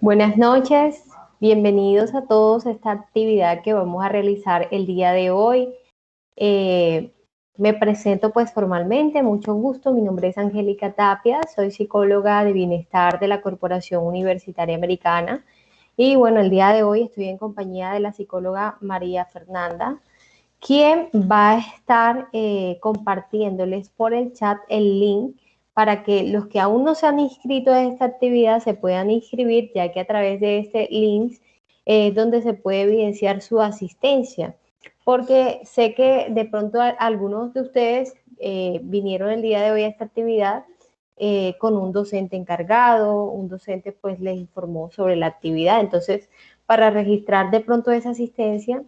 Buenas noches, bienvenidos a todos a esta actividad que vamos a realizar el día de hoy. Me presento pues formalmente, mucho gusto, mi nombre es Angélica Tapia, soy psicóloga de bienestar de la Corporación Universitaria Americana y bueno, el día de hoy estoy en compañía de la psicóloga María Fernanda, quien va a estar compartiéndoles por el chat el link para que los que aún no se han inscrito a esta actividad se puedan inscribir, ya que a través de este link es donde se puede evidenciar su asistencia. Porque sé que de pronto algunos de ustedes vinieron el día de hoy a esta actividad con un docente encargado, un docente pues les informó sobre la actividad. Entonces, para registrar de pronto esa asistencia,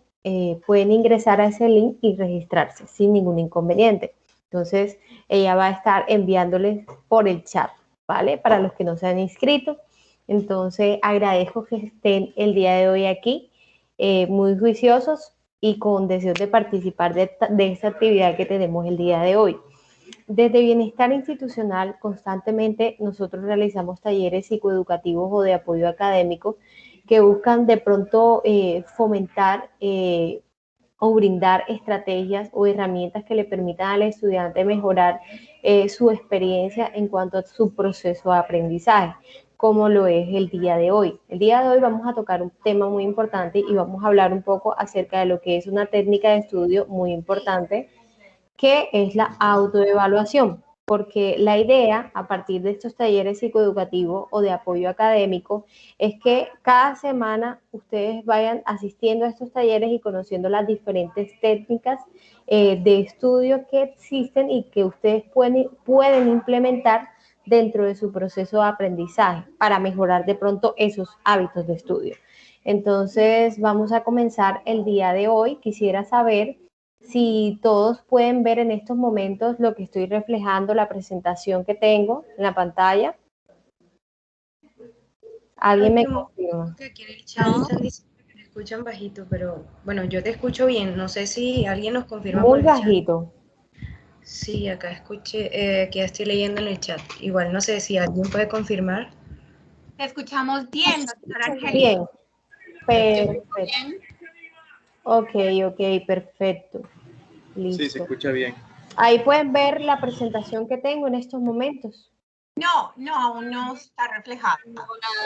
pueden ingresar a ese link y registrarse sin ningún inconveniente. Entonces, ella va a estar enviándoles por el chat, ¿vale? Para los que no se han inscrito. Entonces, agradezco que estén el día de hoy aquí, muy juiciosos y con deseos de participar de esta actividad que tenemos el día de hoy. Desde Bienestar Institucional, constantemente nosotros realizamos talleres psicoeducativos o de apoyo académico que buscan de pronto fomentar o brindar estrategias o herramientas que le permitan al estudiante mejorar su experiencia en cuanto a su proceso de aprendizaje, como lo es el día de hoy. El día de hoy vamos a tocar un tema muy importante y vamos a hablar un poco acerca de lo que es una técnica de estudio muy importante, que es la autoevaluación, porque la idea a partir de estos talleres psicoeducativos o de apoyo académico es que cada semana ustedes vayan asistiendo a estos talleres y conociendo las diferentes técnicas de estudio que existen y que ustedes pueden implementar dentro de su proceso de aprendizaje para mejorar de pronto esos hábitos de estudio. Entonces, vamos a comenzar el día de hoy. Quisiera saber si todos pueden ver en estos momentos lo que estoy reflejando, la presentación que tengo en la pantalla. ¿Alguien me confirma? Que aquí en el chat están diciendo que te escuchan bajito, pero bueno, yo te escucho bien. No sé si alguien nos confirma por Muy el chat. bajito. Sí, acá escuché, aquí estoy leyendo en el chat. Igual no sé si alguien puede confirmar. Te escuchamos bien, doctora Angélica. Bien, perfecto. Ok, perfecto. Listo. Sí, se escucha bien. Ahí pueden ver la presentación que tengo en estos momentos. No, aún no está reflejada.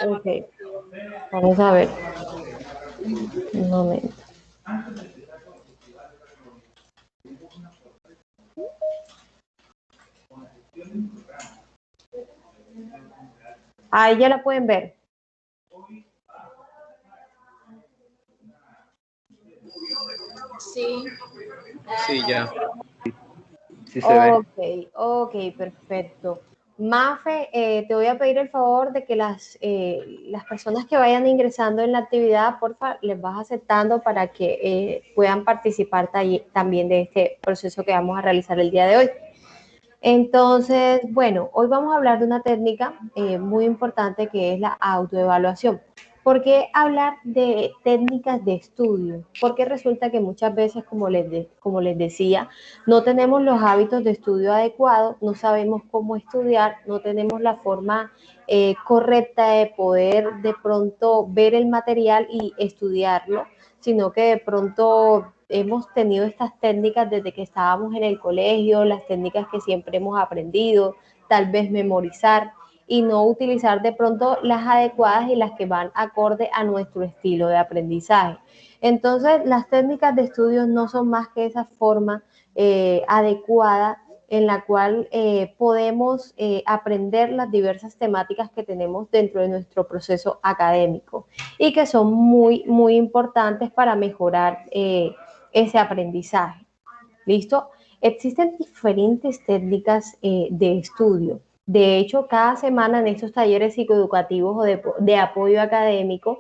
Ok, vamos a ver. Un momento. Ahí ya la pueden ver. Sí. Sí, ya. Sí se ve. Ok, perfecto. Mafe, te voy a pedir el favor de que las personas que vayan ingresando en la actividad, porfa, les vas aceptando para que puedan participar también de este proceso que vamos a realizar el día de hoy. Entonces, bueno, hoy vamos a hablar de una técnica muy importante que es la autoevaluación. ¿Por qué hablar de técnicas de estudio? Porque resulta que muchas veces, como les decía, no tenemos los hábitos de estudio adecuados, no sabemos cómo estudiar, no tenemos la forma correcta de poder de pronto ver el material y estudiarlo, sino que de pronto hemos tenido estas técnicas desde que estábamos en el colegio, las técnicas que siempre hemos aprendido, tal vez memorizar y no utilizar de pronto las adecuadas y las que van acorde a nuestro estilo de aprendizaje. Entonces, las técnicas de estudio no son más que esa forma adecuada en la cual podemos aprender las diversas temáticas que tenemos dentro de nuestro proceso académico y que son muy importantes para mejorar ese aprendizaje. ¿Listo? Existen diferentes técnicas de estudio. De hecho, cada semana en estos talleres psicoeducativos o de apoyo académico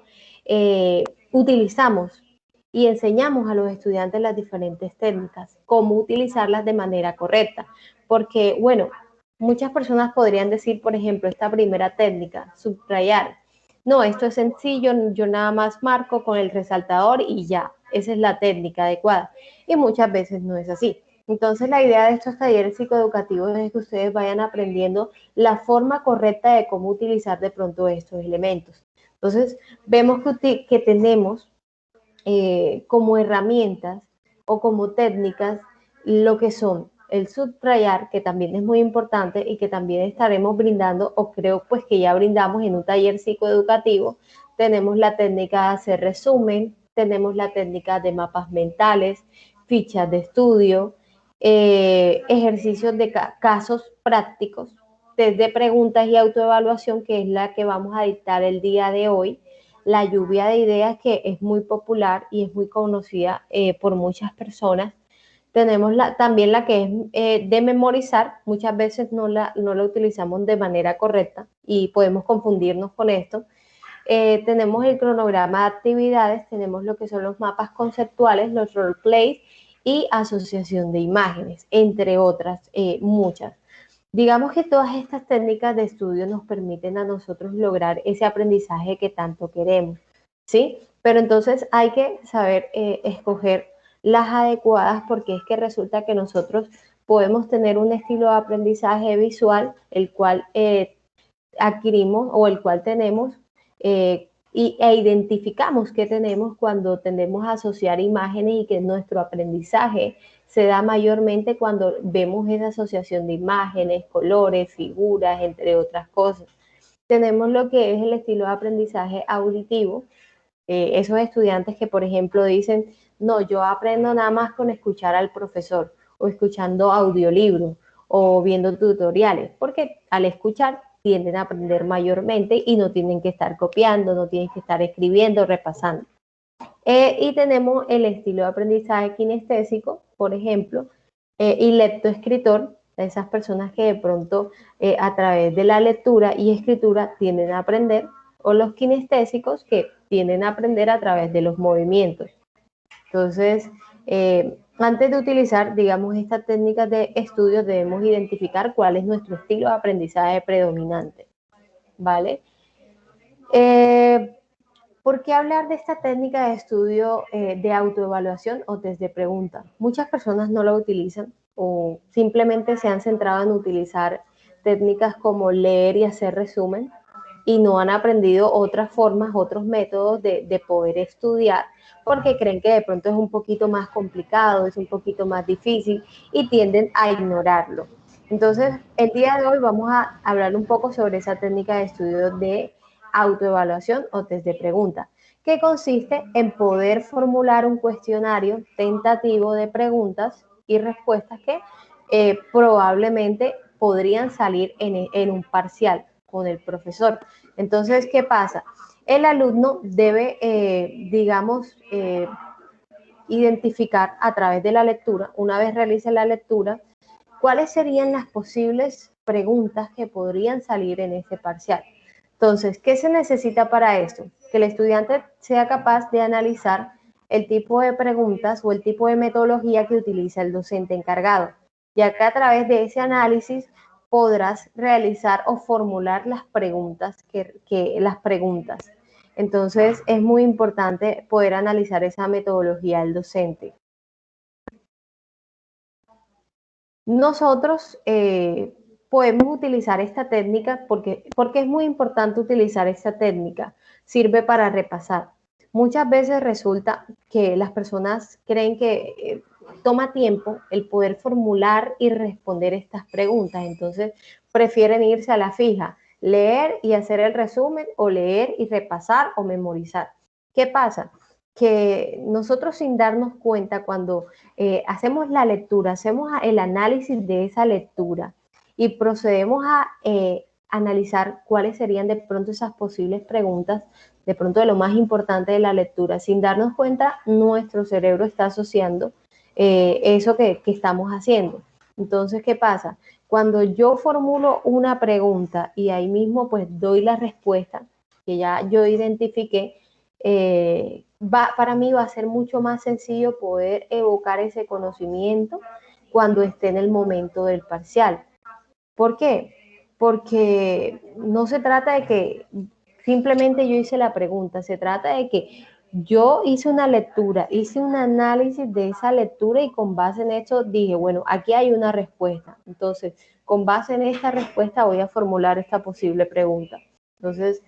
utilizamos y enseñamos a los estudiantes las diferentes técnicas, cómo utilizarlas de manera correcta. Porque, bueno, muchas personas podrían decir, por ejemplo, esta primera técnica, subrayar. No, esto es sencillo, yo nada más marco con el resaltador y ya, esa es la técnica adecuada. Y muchas veces no es así. Entonces, la idea de estos talleres psicoeducativos es que ustedes vayan aprendiendo la forma correcta de cómo utilizar de pronto estos elementos. Entonces, vemos que tenemos como herramientas o como técnicas lo que son el subrayar, que también es muy importante y que también estaremos brindando, o creo pues que ya brindamos en un taller psicoeducativo. Tenemos la técnica de hacer resumen, tenemos la técnica de mapas mentales, fichas de estudio, ejercicios de casos prácticos, test de preguntas y autoevaluación, que es la que vamos a dictar el día de hoy. La lluvia de ideas, que es muy popular y es muy conocida por muchas personas. Tenemos también la que es de memorizar. Muchas veces no la utilizamos de manera correcta y podemos confundirnos con esto. Tenemos el cronograma de actividades, tenemos lo que son los mapas conceptuales, los roleplays y asociación de imágenes, entre otras muchas. Digamos que todas estas técnicas de estudio nos permiten a nosotros lograr ese aprendizaje que tanto queremos, ¿sí? Pero entonces hay que saber escoger las adecuadas, porque es que resulta que nosotros podemos tener un estilo de aprendizaje visual, el cual adquirimos o el cual tenemos e identificamos que tenemos cuando tendemos a asociar imágenes, y que nuestro aprendizaje se da mayormente cuando vemos esa asociación de imágenes, colores, figuras, entre otras cosas. Tenemos lo que es el estilo de aprendizaje auditivo, esos estudiantes que, por ejemplo, dicen, no, yo aprendo nada más con escuchar al profesor, o escuchando audiolibros, o viendo tutoriales, porque al escuchar tienden a aprender mayormente y no tienen que estar copiando, no tienen que estar escribiendo, repasando. Y tenemos el estilo de aprendizaje kinestésico, por ejemplo, y lectoescritor, esas personas que de pronto a través de la lectura y escritura tienden a aprender, o los kinestésicos, que tienden a aprender a través de los movimientos. Entonces, antes de utilizar, digamos, estas técnicas de estudio, debemos identificar cuál es nuestro estilo de aprendizaje predominante, ¿vale? ¿Por qué hablar de esta técnica de estudio de autoevaluación o test de pregunta? Muchas personas no la utilizan, o simplemente se han centrado en utilizar técnicas como leer y hacer resumen, y no han aprendido otras formas, otros métodos de poder estudiar, porque creen que de pronto es un poquito más complicado, es un poquito más difícil, y tienden a ignorarlo. Entonces, el día de hoy vamos a hablar un poco sobre esa técnica de estudio de autoevaluación o test de pregunta, que consiste en poder formular un cuestionario tentativo de preguntas y respuestas que probablemente podrían salir en un parcial con el profesor. Entonces, ¿qué pasa? El alumno debe, identificar a través de la lectura, una vez realice la lectura, cuáles serían las posibles preguntas que podrían salir en este parcial. Entonces, ¿qué se necesita para esto? Que el estudiante sea capaz de analizar el tipo de preguntas o el tipo de metodología que utiliza el docente encargado, ya que a través de ese análisis podrás realizar o formular las preguntas las preguntas. Entonces, es muy importante poder analizar esa metodología del docente. Nosotros podemos utilizar esta técnica porque es muy importante utilizar esta técnica. Sirve para repasar. Muchas veces resulta que las personas creen que toma tiempo el poder formular y responder estas preguntas. Entonces prefieren irse a la fija, leer y hacer el resumen, o leer y repasar o memorizar. ¿Qué pasa? Que nosotros, sin darnos cuenta, cuando hacemos la lectura, hacemos el análisis de esa lectura y procedemos a analizar cuáles serían de pronto esas posibles preguntas, de pronto de lo más importante de la lectura. Sin darnos cuenta, nuestro cerebro está asociando eso que estamos haciendo. Entonces, ¿qué pasa? Cuando yo formulo una pregunta y ahí mismo pues doy la respuesta que ya yo identifiqué, para mí va a ser mucho más sencillo poder evocar ese conocimiento cuando esté en el momento del parcial. ¿Por qué? Porque no se trata de que simplemente yo hice la pregunta, se trata de que yo hice una lectura, hice un análisis de esa lectura, y con base en eso dije, bueno, aquí hay una respuesta. Entonces, con base en esta respuesta voy a formular esta posible pregunta. Entonces,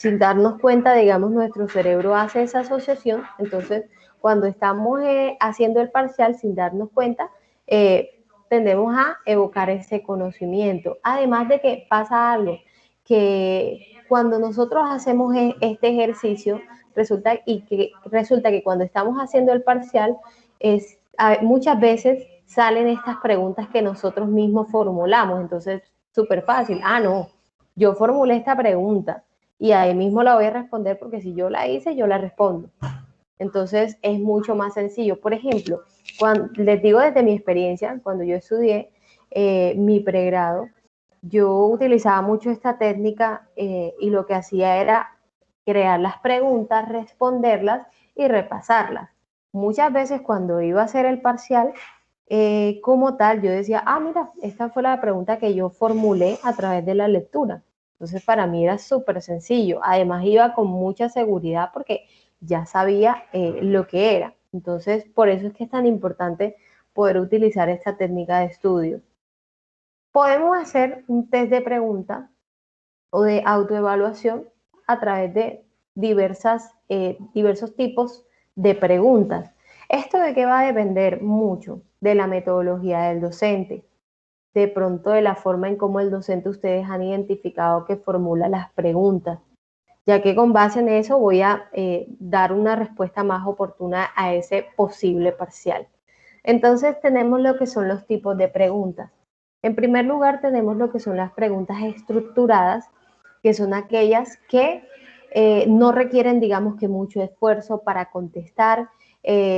sin darnos cuenta, digamos, nuestro cerebro hace esa asociación. Entonces, cuando estamos haciendo el parcial sin darnos cuenta, tendemos a evocar ese conocimiento. Además de que pasa algo, que cuando nosotros hacemos este ejercicio, resulta que cuando estamos haciendo el parcial, muchas veces salen estas preguntas que nosotros mismos formulamos. Entonces, súper fácil. No, yo formulé esta pregunta y ahí mismo la voy a responder porque si yo la hice, yo la respondo. Entonces, es mucho más sencillo. Por ejemplo, les digo desde mi experiencia, cuando yo estudié mi pregrado, yo utilizaba mucho esta técnica y lo que hacía era crear las preguntas, responderlas y repasarlas. Muchas veces cuando iba a hacer el parcial, como tal, yo decía, mira, esta fue la pregunta que yo formulé a través de la lectura. Entonces, para mí era súper sencillo. Además, iba con mucha seguridad porque ya sabía lo que era. Entonces, por eso es que es tan importante poder utilizar esta técnica de estudio. Podemos hacer un test de pregunta o de autoevaluación a través de diversos tipos de preguntas. ¿Esto de qué va a depender? Mucho de la metodología del docente, de pronto de la forma en cómo el docente ustedes han identificado que formula las preguntas, ya que con base en eso voy a dar una respuesta más oportuna a ese posible parcial. Entonces tenemos lo que son los tipos de preguntas. En primer lugar tenemos lo que son las preguntas estructuradas, que son aquellas que no requieren, digamos, que mucho esfuerzo para contestar.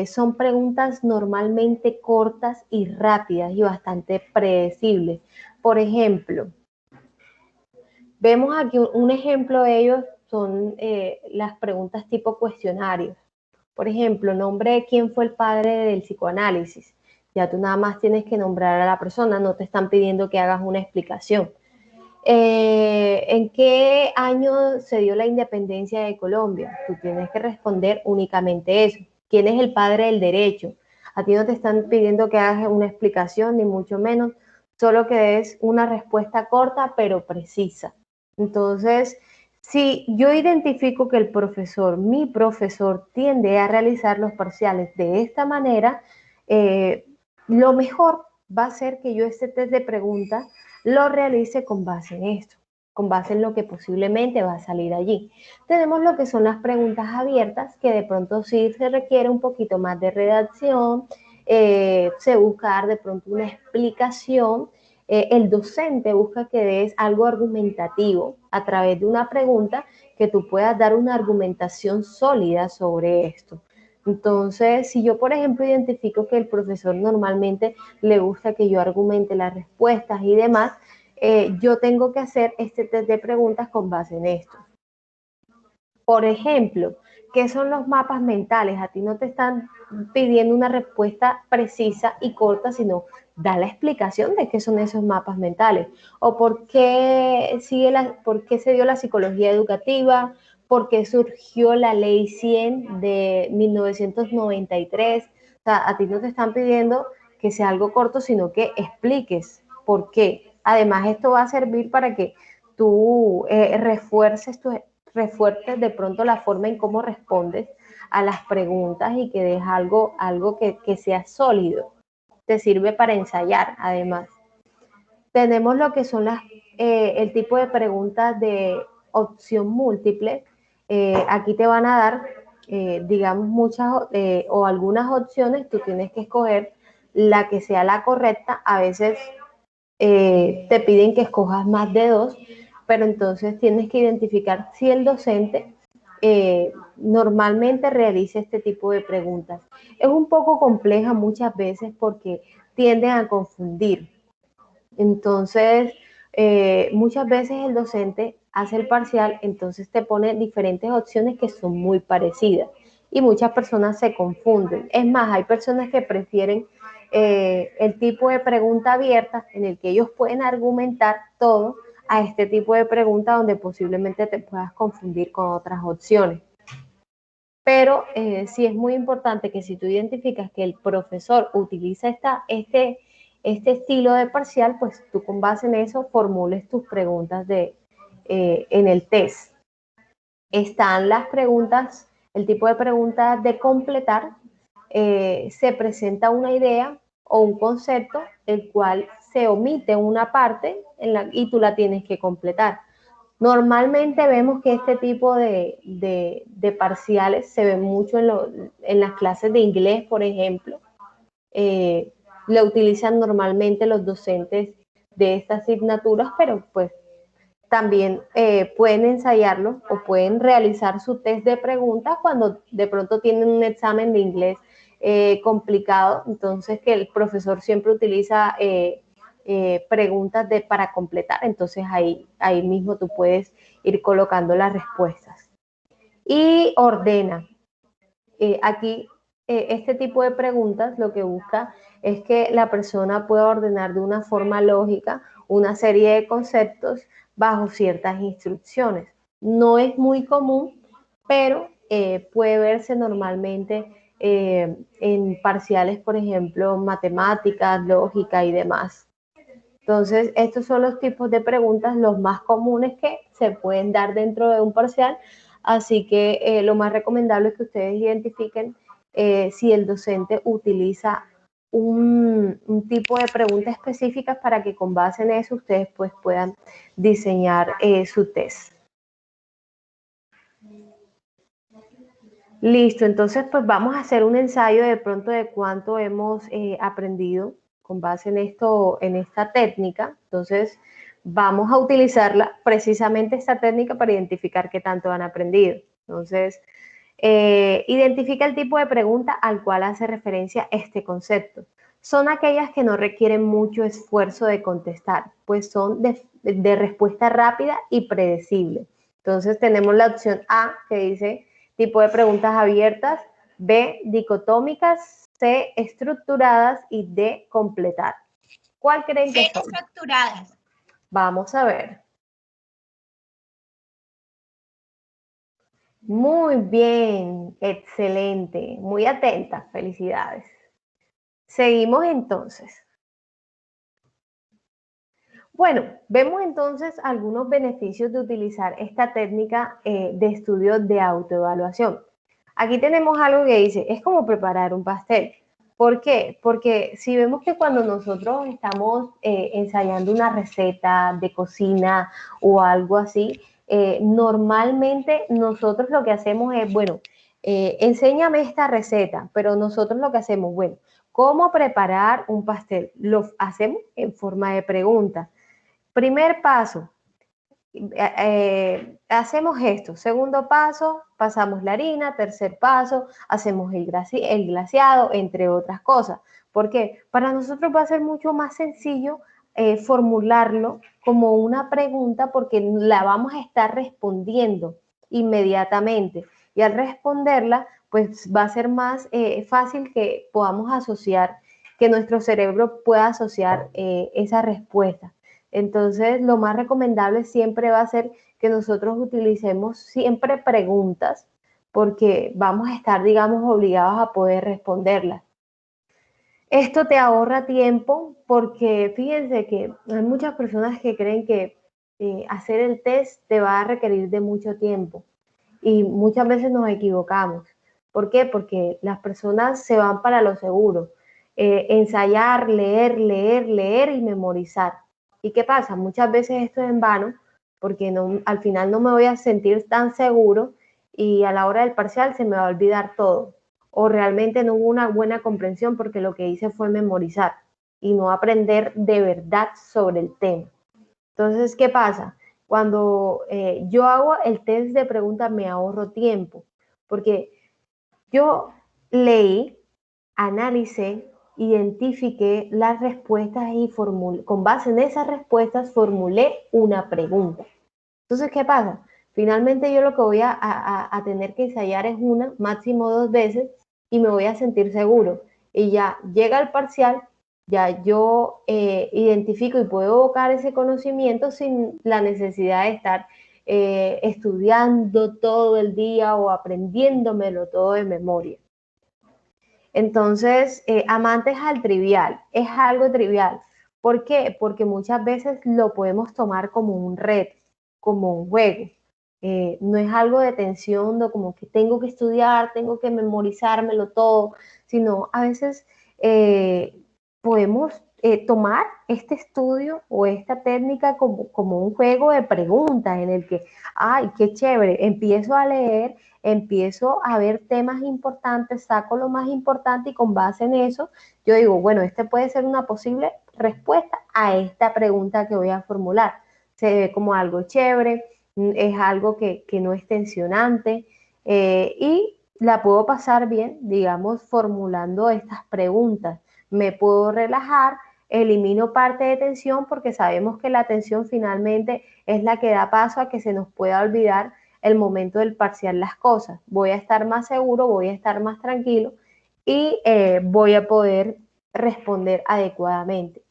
Son preguntas normalmente cortas y rápidas y bastante predecibles. Por ejemplo, vemos aquí un ejemplo de ellos, son las preguntas tipo cuestionarios. Por ejemplo, nombre de quién fue el padre del psicoanálisis. Ya tú nada más tienes que nombrar a la persona, no te están pidiendo que hagas una explicación. ¿En qué año se dio la independencia de Colombia? Tú tienes que responder únicamente eso. ¿Quién es el padre del derecho? A ti no te están pidiendo que hagas una explicación, ni mucho menos, solo que des una respuesta corta pero precisa. Entonces, si yo identifico que mi profesor, tiende a realizar los parciales de esta manera, lo mejor va a ser que yo este test de preguntas lo realice con base en esto, con base en lo que posiblemente va a salir allí. Tenemos lo que son las preguntas abiertas, que de pronto sí se requiere un poquito más de redacción, se busca dar de pronto una explicación, el docente busca que des algo argumentativo a través de una pregunta, que tú puedas dar una argumentación sólida sobre esto. Entonces, si yo, por ejemplo, identifico que el profesor normalmente le gusta que yo argumente las respuestas y demás, yo tengo que hacer este test de preguntas con base en esto. Por ejemplo, ¿qué son los mapas mentales? A ti no te están pidiendo una respuesta precisa y corta, sino da la explicación de qué son esos mapas mentales o por qué se dio la psicología educativa, por qué surgió la ley 100 de 1993. O sea, a ti no te están pidiendo que sea algo corto, sino que expliques por qué. Además, esto va a servir para que tú refuerces de pronto la forma en cómo respondes a las preguntas y que des algo que sea sólido. Te sirve para ensayar, además. Tenemos lo que son el tipo de preguntas de opción múltiple. Aquí te van a dar, digamos, muchas o algunas opciones. Tú tienes que escoger la que sea la correcta. A veces te piden que escojas más de dos, pero entonces tienes que identificar si el docente normalmente realiza este tipo de preguntas. Es un poco compleja muchas veces porque tienden a confundir. Entonces, muchas veces el docente hace el parcial, entonces te pone diferentes opciones que son muy parecidas y muchas personas se confunden. Es más, hay personas que prefieren el tipo de pregunta abierta en el que ellos pueden argumentar todo a este tipo de pregunta donde posiblemente te puedas confundir con otras opciones. Pero sí es muy importante que si tú identificas que el profesor utiliza este estilo de parcial, pues tú con base en eso formules tus preguntas en el test. están las preguntas, el tipo de preguntas de completar. Se presenta una idea o un concepto, el cual se omite una parte y tú la tienes que completar. Normalmente vemos que este tipo de parciales se ven mucho en las clases de inglés, por ejemplo. Lo utilizan normalmente los docentes de estas asignaturas, pero pues también pueden ensayarlo o pueden realizar su test de preguntas cuando de pronto tienen un examen de inglés complicado, entonces que el profesor siempre utiliza preguntas para completar, entonces ahí mismo tú puedes ir colocando las respuestas. Y ordena. Aquí este tipo de preguntas lo que busca es que la persona pueda ordenar de una forma lógica una serie de conceptos bajo ciertas instrucciones. No es muy común, pero puede verse normalmente en parciales, por ejemplo, matemáticas, lógica y demás. Entonces, estos son los tipos de preguntas, los más comunes que se pueden dar dentro de un parcial, así que lo más recomendable es que ustedes identifiquen si el docente utiliza un tipo de preguntas específicas para que con base en eso ustedes pues puedan diseñar su test. Listo, entonces pues vamos a hacer un ensayo de pronto de cuánto hemos aprendido con base en esto, en esta técnica. Entonces vamos a utilizarla, precisamente esta técnica, para identificar qué tanto han aprendido. Entonces, identifica el tipo de pregunta al cual hace referencia este concepto. Son aquellas que no requieren mucho esfuerzo de contestar, pues son de respuesta rápida y predecible. Entonces tenemos la opción A, que dice tipo de preguntas abiertas, B, dicotómicas, C, estructuradas y D, completar. ¿Cuál creen que son? Estructuradas. Vamos a ver. Muy bien, excelente, muy atenta, felicidades. Seguimos entonces. Bueno, vemos entonces algunos beneficios de utilizar esta técnica de estudio de autoevaluación. Aquí tenemos algo que dice, es como preparar un pastel. ¿Por qué? Porque si vemos que cuando nosotros estamos ensayando una receta de cocina o algo así, normalmente nosotros lo que hacemos es, bueno, enséñame esta receta, pero nosotros lo que hacemos, bueno, ¿cómo preparar un pastel? Lo hacemos en forma de pregunta. Primer paso, hacemos esto. Segundo paso, pasamos la harina. Tercer paso, hacemos el glaseado, entre otras cosas. ¿Por qué? Para nosotros va a ser mucho más sencillo formularlo como una pregunta porque la vamos a estar respondiendo inmediatamente. Y al responderla, pues va a ser más fácil que podamos asociar, que nuestro cerebro pueda asociar esa respuesta. Entonces, lo más recomendable siempre va a ser que nosotros utilicemos siempre preguntas porque vamos a estar, digamos, obligados a poder responderlas. Esto te ahorra tiempo porque fíjense que hay muchas personas que creen que hacer el test te va a requerir de mucho tiempo y muchas veces nos equivocamos. ¿Por qué? Porque las personas se van para lo seguro. Ensayar, leer, leer, leer y memorizar. ¿Y qué pasa? Muchas veces esto es en vano porque al final no me voy a sentir tan seguro y a la hora del parcial se me va a olvidar todo. O realmente no hubo una buena comprensión porque lo que hice fue memorizar y no aprender de verdad sobre el tema. Entonces, ¿qué pasa? Cuando yo hago el test de preguntas me ahorro tiempo porque yo leí, analicé, identifiqué las respuestas y con base en esas respuestas formulé una pregunta. Entonces, ¿qué pasa? Finalmente yo lo que voy a tener que ensayar es una, máximo 2 veces y me voy a sentir seguro. Y ya llega el parcial, ya yo identifico y puedo evocar ese conocimiento sin la necesidad de estar estudiando todo el día o aprendiéndomelo todo de memoria. Entonces, amantes al trivial, es algo trivial. ¿Por qué? Porque muchas veces lo podemos tomar como un reto, como un juego. No es algo de tensión, de como que tengo que estudiar, tengo que memorizármelo todo, sino a veces podemos tomar este estudio o esta técnica como un juego de preguntas en el que, ay, qué chévere, empiezo a leer, empiezo a ver temas importantes, saco lo más importante y con base en eso, yo digo, bueno, este puede ser una posible respuesta a esta pregunta que voy a formular. Se ve como algo chévere, es algo que no es tensionante y la puedo pasar bien, digamos, formulando estas preguntas. Me puedo relajar, elimino parte de tensión porque sabemos que la tensión finalmente es la que da paso a que se nos pueda olvidar el momento del parcial las cosas. Voy a estar más seguro, voy a estar más tranquilo y voy a poder responder adecuadamente.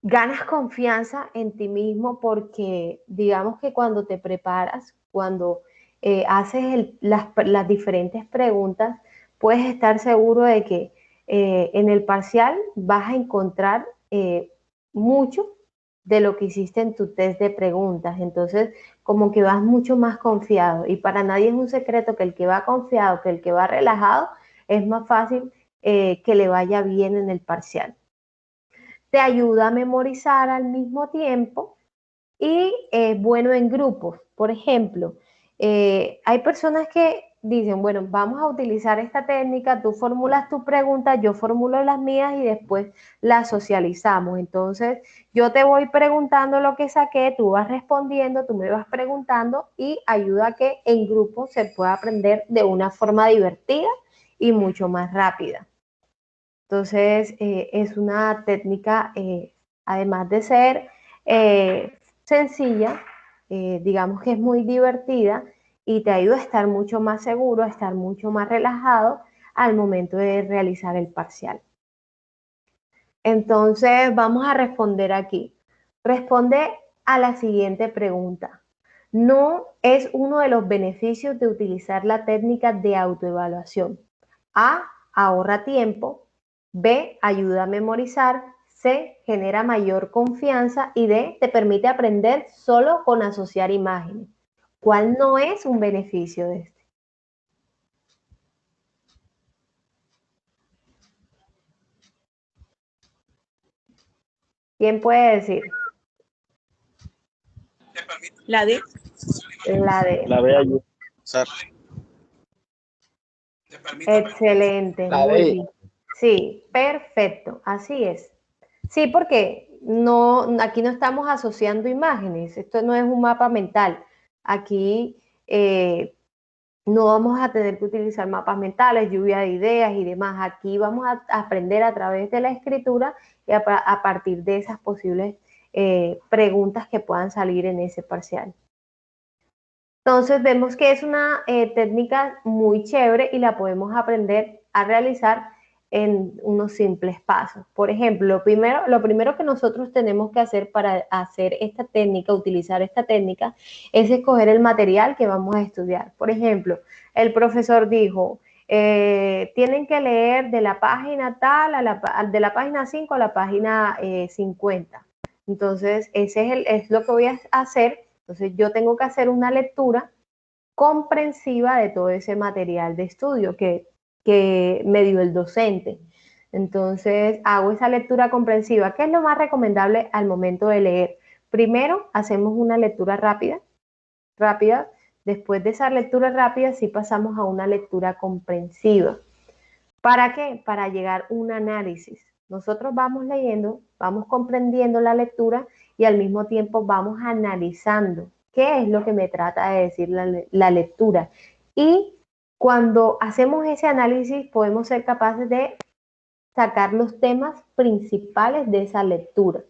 Ganas confianza en ti mismo porque digamos que cuando te preparas, cuando haces las diferentes preguntas, puedes estar seguro de que en el parcial vas a encontrar mucho de lo que hiciste en tu test de preguntas. Entonces, como que vas mucho más confiado. Y para nadie es un secreto que el que va confiado, que el que va relajado, es más fácil que le vaya bien en el parcial. Te ayuda a memorizar al mismo tiempo y es bueno en grupos. Por ejemplo, hay personas que dicen, bueno, vamos a utilizar esta técnica, tú formulas tus preguntas, yo formulo las mías y después las socializamos. Entonces, yo te voy preguntando lo que saqué, tú vas respondiendo, tú me vas preguntando y ayuda a que en grupo se pueda aprender de una forma divertida y mucho más rápida. Entonces, es una técnica, además de ser sencilla, digamos que es muy divertida y te ayuda a estar mucho más seguro, a estar mucho más relajado al momento de realizar el parcial. Entonces, vamos a responder aquí. Responde a la siguiente pregunta. No es uno de los beneficios de utilizar la técnica de autoevaluación. A, ahorra tiempo. B, ayuda a memorizar. C, genera mayor confianza. Y D, te permite aprender solo con asociar imágenes. ¿Cuál no es un beneficio de este? ¿Quién puede decir? La D. La D. La B ayuda. Excelente, La muy D. bien. Sí, perfecto, así es. Sí, porque aquí no estamos asociando imágenes, esto no es un mapa mental. Aquí no vamos a tener que utilizar mapas mentales, lluvia de ideas y demás. Aquí vamos a aprender a través de la escritura y a partir de esas posibles preguntas que puedan salir en ese parcial. Entonces vemos que es una técnica muy chévere y la podemos aprender a realizar en unos simples pasos. Por ejemplo, lo primero que nosotros tenemos que hacer para hacer esta técnica, utilizar esta técnica, es escoger el material que vamos a estudiar. Por ejemplo, el profesor dijo, tienen que leer de la página tal, de la página 5 a la página 50. Entonces, ese es lo que voy a hacer. Entonces, yo tengo que hacer una lectura comprensiva de todo ese material de estudio que me dio el docente. Entonces, hago esa lectura comprensiva. ¿Qué es lo más recomendable al momento de leer? Primero, hacemos una lectura rápida. Después de esa lectura rápida, sí pasamos a una lectura comprensiva. ¿Para qué? Para llegar a un análisis. Nosotros vamos leyendo, vamos comprendiendo la lectura y al mismo tiempo vamos analizando qué es lo que me trata de decir la lectura. Y cuando hacemos ese análisis podemos ser capaces de sacar los temas principales de esa lectura.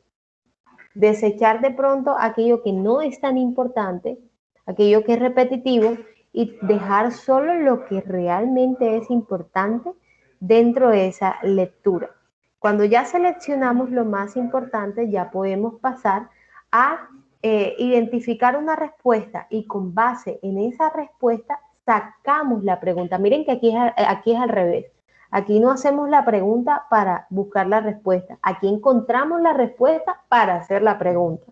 Desechar de pronto aquello que no es tan importante, aquello que es repetitivo y dejar solo lo que realmente es importante dentro de esa lectura. Cuando ya seleccionamos lo más importante, ya podemos pasar a identificar una respuesta y con base en esa respuesta sacamos la pregunta. Miren que aquí es al revés. Aquí no hacemos la pregunta para buscar la respuesta. Aquí encontramos la respuesta para hacer la pregunta.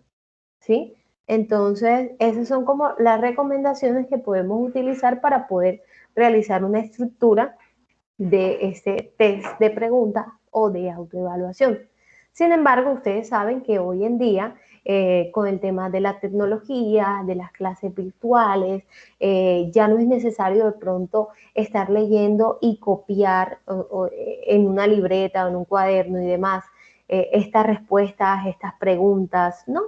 ¿Sí? Entonces, esas son como las recomendaciones que podemos utilizar para poder realizar una estructura de este test de preguntas o de autoevaluación. Sin embargo, ustedes saben que hoy en día, con el tema de la tecnología, de las clases virtuales, ya no es necesario de pronto estar leyendo y copiar en una libreta o en un cuaderno y demás estas respuestas, estas preguntas, ¿no?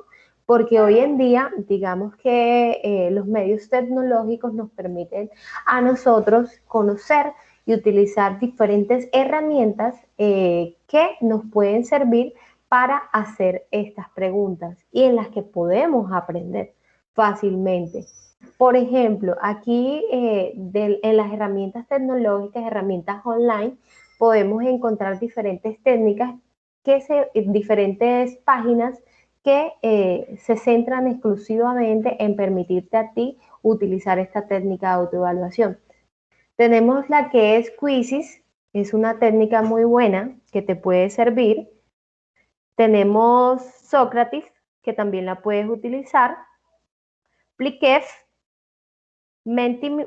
Porque hoy en día, digamos que los medios tecnológicos nos permiten a nosotros conocer y utilizar diferentes herramientas que nos pueden servir para hacer estas preguntas y en las que podemos aprender fácilmente. Por ejemplo, aquí en las herramientas tecnológicas, herramientas online, podemos encontrar diferentes técnicas, diferentes páginas que se centran exclusivamente en permitirte a ti utilizar esta técnica de autoevaluación. Tenemos la que es Quizzes, es una técnica muy buena que te puede servir. Tenemos Sócrates, que también la puedes utilizar. Plickett, Mentimeters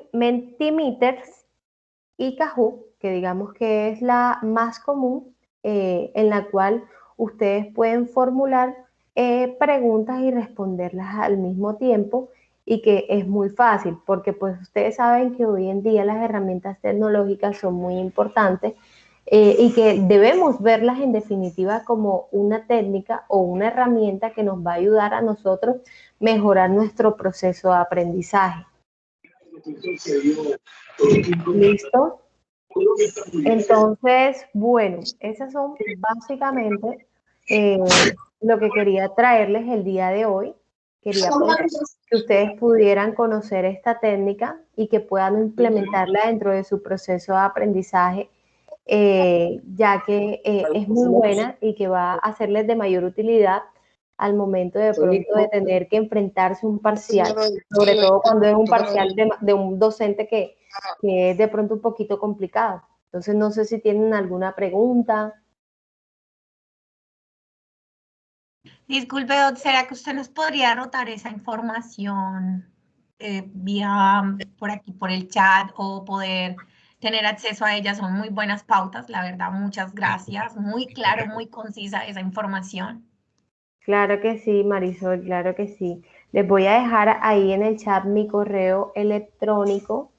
y Kahoot, que digamos que es la más común, en la cual ustedes pueden formular preguntas y responderlas al mismo tiempo, y que es muy fácil, porque pues ustedes saben que hoy en día las herramientas tecnológicas son muy importantes y que debemos verlas en definitiva como una técnica o una herramienta que nos va a ayudar a nosotros mejorar nuestro proceso de aprendizaje. ¿Listo? Entonces, bueno, esas son básicamente lo que quería traerles el día de hoy. Quería que ustedes pudieran conocer esta técnica y que puedan implementarla dentro de su proceso de aprendizaje, ya que es muy buena y que va a serles de mayor utilidad al momento de pronto de tener que enfrentarse a un parcial, sobre todo cuando es un parcial de un docente que es de pronto un poquito complicado. Entonces, no sé si tienen alguna pregunta. Disculpe, ¿será que usted nos podría rotar esa información vía por aquí, por el chat, o poder tener acceso a ella? Son muy buenas pautas, la verdad, muchas gracias. Muy claro, muy concisa esa información. Claro que sí, Marisol, claro que sí. Les voy a dejar ahí en el chat mi correo electrónico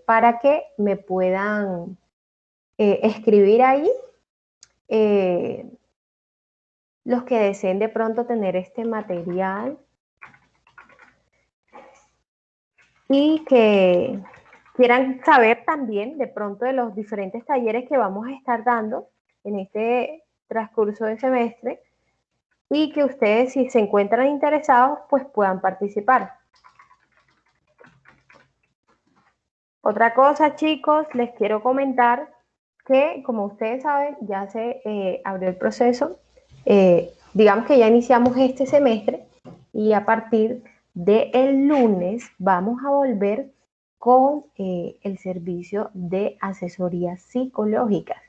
para que me puedan escribir ahí los que deseen de pronto tener este material y que quieran saber también de pronto de los diferentes talleres que vamos a estar dando en este transcurso de semestre, y que ustedes, si se encuentran interesados, pues puedan participar. Otra cosa, chicos, les quiero comentar que, como ustedes saben, ya se abrió el proceso. Digamos que ya iniciamos este semestre y a partir del lunes vamos a volver con el servicio de asesorías psicológicas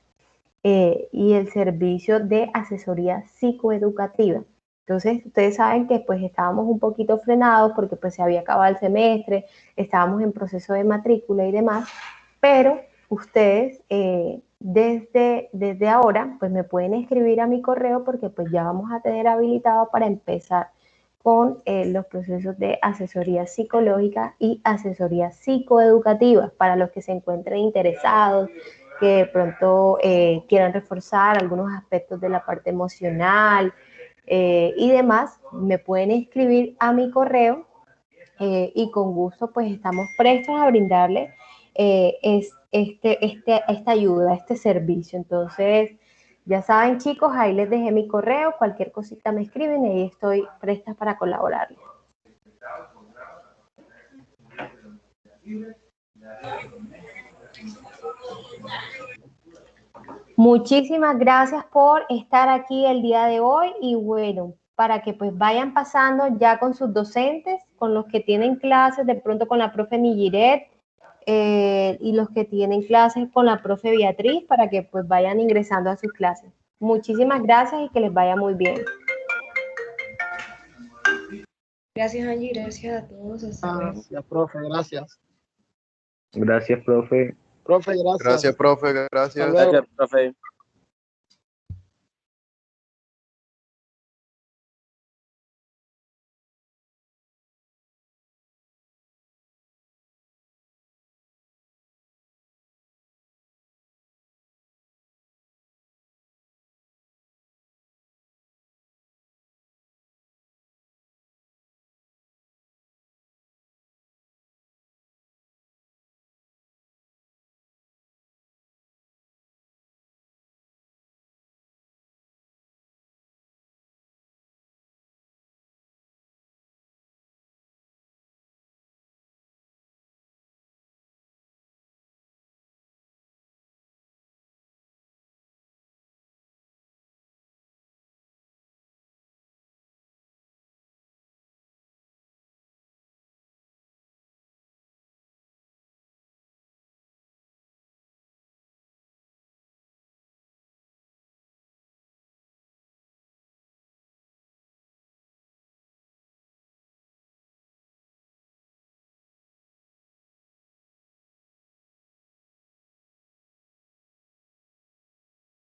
y el servicio de asesoría psicoeducativa. Entonces, ustedes saben que pues estábamos un poquito frenados porque pues se había acabado el semestre, estábamos en proceso de matrícula y demás, pero ustedes desde ahora pues me pueden escribir a mi correo, porque pues ya vamos a tener habilitado para empezar con los procesos de asesoría psicológica y asesoría psicoeducativa para los que se encuentren interesados, que de pronto quieran reforzar algunos aspectos de la parte emocional y demás. Me pueden escribir a mi correo y con gusto pues estamos prestos a brindarle esta ayuda, este servicio. Entonces, ya saben, chicos, ahí les dejé mi correo, cualquier cosita me escriben y ahí estoy presta para colaborarles. Muchísimas gracias por estar aquí el día de hoy, y bueno, para que pues vayan pasando ya con sus docentes, con los que tienen clases de pronto con la profe Nigiret y los que tienen clases con la profe Beatriz, para que pues vayan ingresando a sus clases. Muchísimas gracias y que les vaya muy bien. Gracias, Angie, gracias a todos. Hasta luego. Gracias, profe, gracias. Gracias, profe. Profe, gracias. Gracias, profe, gracias. Hasta luego. Gracias, profe.